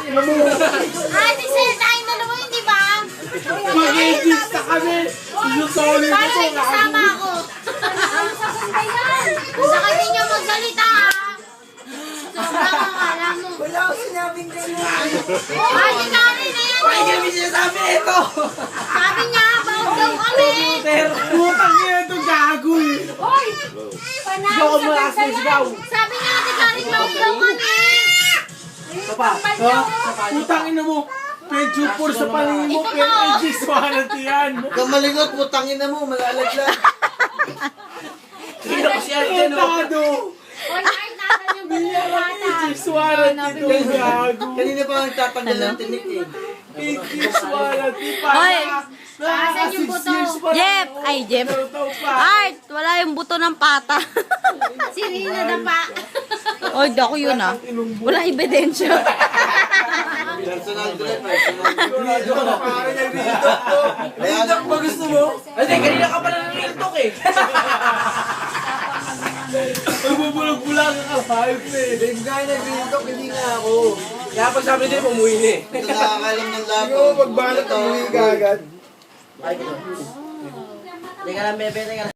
ina mo. Ay, di sir, tayo na naman, di ba? Mag-edit sa kami. Sorry ko Para po. may kasama ako. Sa kanya niya magsalita. Sobrang akala mo. Wala ko sinabing gano'n. Ay, si Karen na yan. Ay, kami sinasabi ito. Sabi niya, bawag daw kami. Putang ina ito gago eh. Hoy! Sigaw mo na kasi sigaw. Sabi niya, si Karen, bawag daw kami. Ha? Putang ina mo. Medyo por sa paningin mo. Pero edit swarat yan. Kamalingot, putangin na mo, malalaglag. Kino ko siya dyan, o. Tado. Hoy, ay, nasan yung bata. Edit swarat ito gago. Kanina pa nagtatanggal ng tinik eh. Edit swarat. Hoy! Asan yung buto? Jeff! Ay, Jeff. Art! Wala yung buto ng pata. Si Rina na pa. Oy, ako yun ah. Wala ebidensya. Personal drive, personal drive. Sigurado ka na pare ng real talk mo. Real talk ba gusto mo? Hindi, kanina ka pala ng real talk eh. Magbubulag-bulag ka kahit na eh. Dave guy na real talk, hindi nga ako. Kaya pag sabi din, umuwi na eh. Ito nakakalam ng laban. Ikaw magbalot ang muli ka agad. Teka lang, bebe, teka lang.